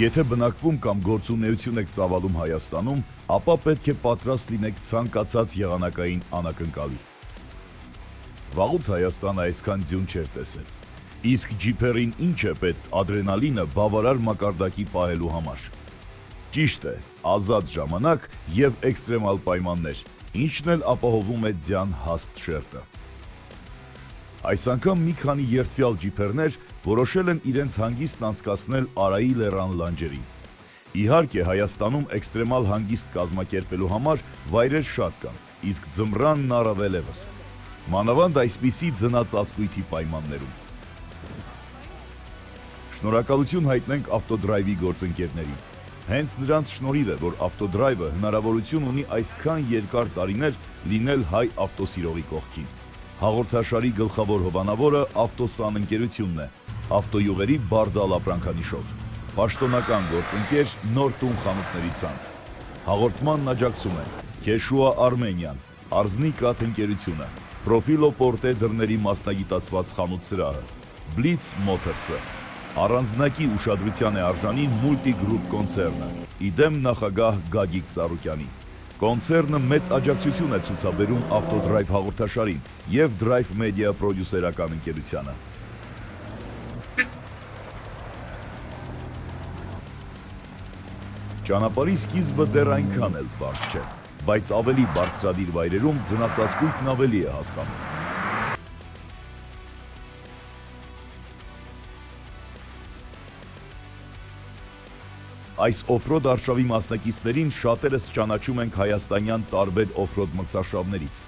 Եթե բնակվում կամ գործունեություն եք ծավալում Հայաստանում, ապա պետք է պատրաստ լինեք ցանկացած եղանակային անակնկալի։ Վաղուց Հայաստանը այսքան ձյուն չէր տեսել։ Իսկ ջիփերին ինչ է պետք ադրենալինը բավարար մակարդակի պահելու համար։ Ճիշտ է, ազատ ժամանակ եւ էքստրեմալ պայմաններ, ինչն էլ ապահովում է ձյան հաստ շերտը։ Այս անգամ մի քանի երդվյալ ջիփերներ որոշել են իրենց հանգիստն անցկացնել Արայի լեռան լանջերին։ Իհարկե Հայաստանում էքստրեմալ հանգիստ կազմակերպելու համար վայրեր շատ կան, իսկ ձմռանն առավել ևս։ Մանավանդ այսպիսի ձնածածկույթի պայմաններում։ Շնորհակալություն հայտնենք ավտոդրայվի գործընկերներին։ Հենց նրանց շնորհիվ է, որ ավտոդրայվը հնարավորություն ունի այսքան երկար տարիներ լինել հայ ավտոսիրողի կողքին։ Հաղորդաշարի գլխավոր հովանավորը ավտոսան ընկերությունն է, ավտոյուղերի բարդալ ապրանքանիշով։ Պաշտոնական գործընկեր նոր տուն խանութների ցանց։ Հաղորդմանն աջակցում են Քեշուա Արմենիան, Արզնիկատ ընկերությունը, Պրոֆիլո Պորտե դռների մասնագիտացված խանութ սրահը, Blitz Motors-ը, առանձնակի ուշադրության է արժանի Multigroup կոնցեռնը, իդեմ նախագահ Գագիկ Ծառուկյանի։ Կոնցեռնը մեծ աջակցություն է ցուցաբերում ավտոդրայվ հաղորդաշարին և Drive Media պրոդյուսերական ընկերությանը։ Ճանապարհի սկիզբը դեռ այնքան էլ բարդ չէ, բայց ավելի բարձրադիր վայրերում ձնածածկույթն ավելի է հաստանում։ Այս օֆրոդ արշավի մասնակիցներին շատերս ճանաչում ենք հայաստանյան տարբեր օֆրոդ մրցարշավներից։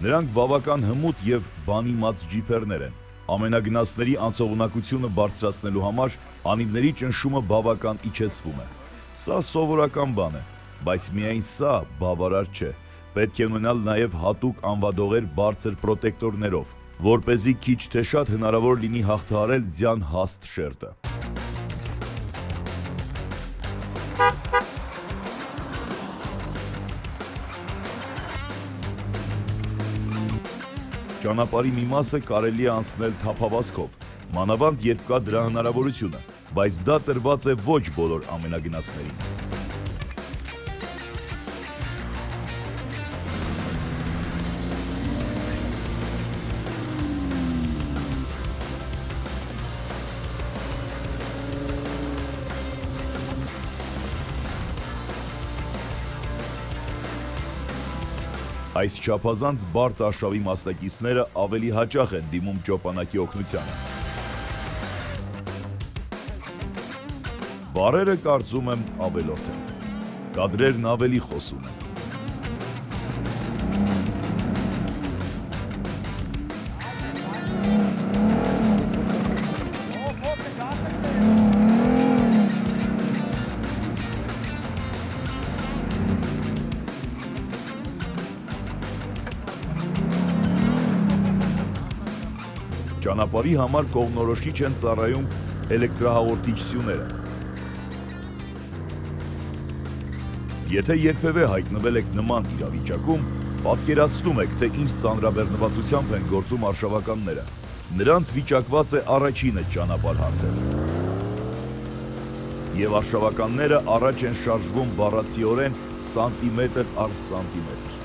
Նրանք բավական հմուտ և բանիմաց ջիփերներ են։ Ամենագնացների անցողունակությունը բարձրացնելու համար անիվների ճնշումը բավական իջեցվում է։ Սա սովորական բան է, բայց միայն սա բավարար չէ։ Պետք է ունենալ նաև հատուկ անվադողեր բարձր պրոտեկտորներով, որպեսզի քիչ թե շատ հնարավոր լինի հաղթահարել ձյան հաստ շերտը։ Ճանապարհի մի մասը կարելի է անցնել թափավազքով, մանավանդ երբ կա դրա հնարավորությունը, բայց դա տրված է ոչ բոլոր ամենագնացներին։ Այս չափազանց բարդ արշավի մասնակիցները ավելի հաճախ են դիմում ճոպանակի օգնությանը։ Բառերը կարծում եմ ավելորդ են, կադրերն ավելի խոսուն են։ Ճանապարհի համար կողմնորոշիչ են ծառայում էլեկտրահաղորդիչ սյուները։ Եթե երբևէ հայտնվել եք նման իրավիճակում, պատկերացնում եք, թե ինչ ծանրաբեռնվածությամբ են գործում արշավականները։ Նրանց վիճակված է առաջինը ճանապարհ հարթել։ Եվ արշավականները առաջ են շարժվում բառացիորեն սանտիմետր առ սանտիմետր։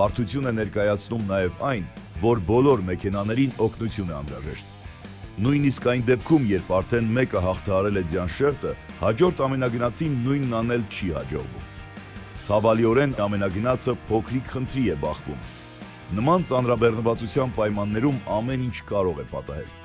Բարդություն է ներկայացնում նաև այն, որ բոլոր մեքենաներին օգնություն է անհրաժեշտ։ Նույնիսկ այն դեպքում, երբ արդեն մեկը հաղթահարել է ձյան շերտը, հաջորդ ամենագնացին նույնն անել չի հաջողվում։ Ցավալիորեն ամենագնացը փոքրիկ խնդրի է բախվում։ Նման ծանրաբեռնվածության պայմաններում ամեն ինչ կարող է պատահել։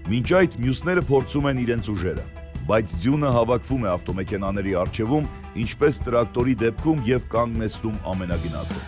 Մինչ այդ մյուսները փորձում են իրենց ուժերը, բայց ձյունը հավաքվում է ավտոմեքենաների առջևում, ինչպես տրակտորի դեպքում եւ կանգնեցնում ամենագնացը։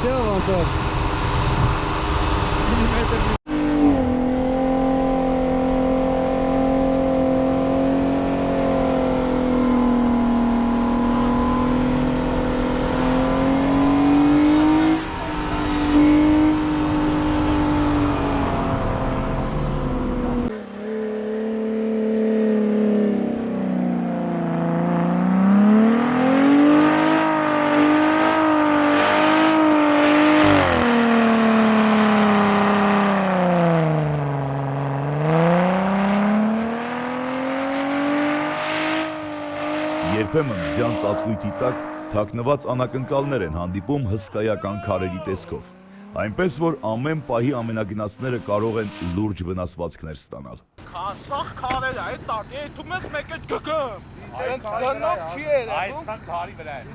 Все, ոնց որ Երբեմն ձյան ծածկույթի տակ թաքնված անակնկալներ են հանդիպում հսկայական քարերի տեսքով, Այնպես որ ամեն պահի ամենագնացները կարող են լուրջ վնասվածքներ ստանալ։ Սաղ քարել է, այդ տակ, եթում ես մեկ էջ գգմ։ Այդեն 20-նով չի է դա։ Այսքան քարի վրա է։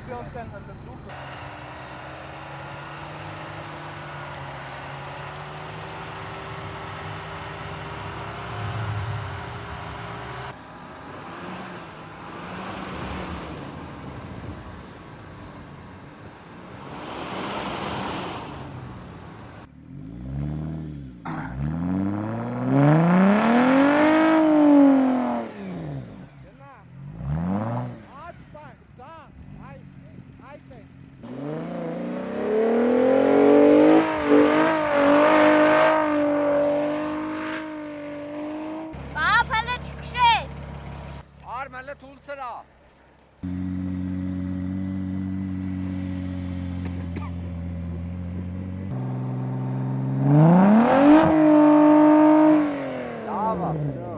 Արմենը թույլ սրա։ Լավ, всё։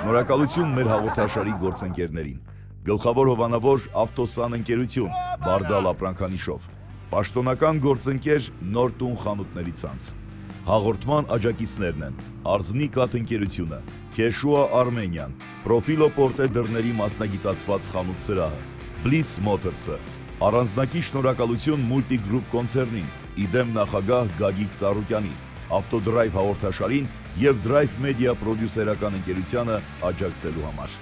Շնորհակալություն մեր հաղորդաշարի գործընկերներին։ Գլխավոր հովանավոր Ավտոսան ընկերություն, Բարդալ ապրանքանիշով, պաշտոնական գործընկեր Նոր տուն խանութների ցանց։ Հաղորդման աջակիցներն են Արզնիկատ ընկերությունը, Քեշուա Արմենիան, Պրոֆիլո Պորտե դռների մասնագիտացված խանութ սրահը, Blitz Motors-ը, առանձնակի շնորհակալություն Multigroup կոնցեռնին, իդեմ նախագահ Գագիկ Ծառուկյանին, Ավտոդրայվ հաղորդաշարին և Drive Media պրոդյուսերական ընկերությանը աջակցելու համար։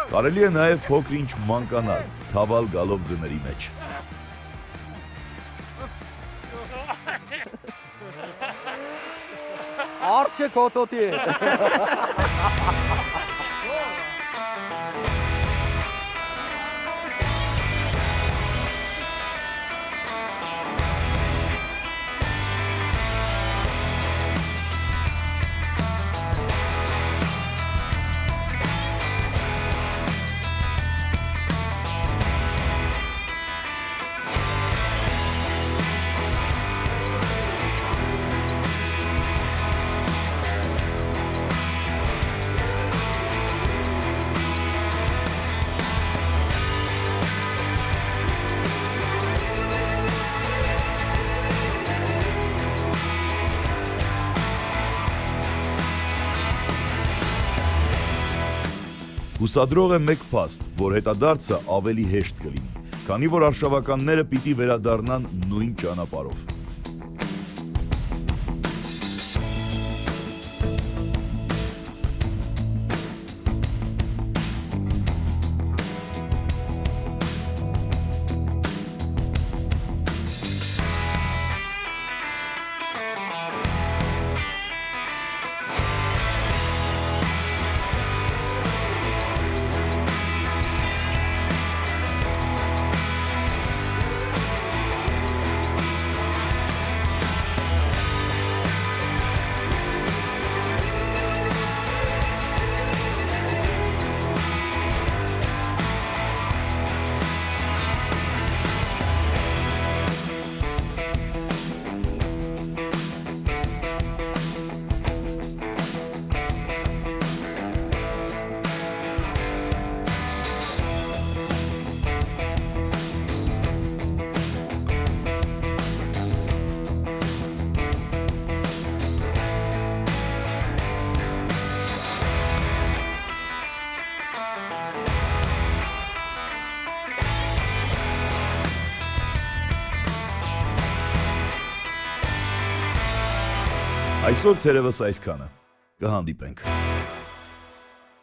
Կարելի է նաև փոքր-ինչ մանկանալ, թավալ գալով ձների մեջ։ Արջը կոտոտի է։ Հուսադրող է մեկ փաստ, որ հետադարձը ավելի հեշտ կլինի, քանի որ արշավականները պիտի վերադառնան նույն ճանապարհով։ Այսօր թերևս այսքանը։ Կհանդիպենք։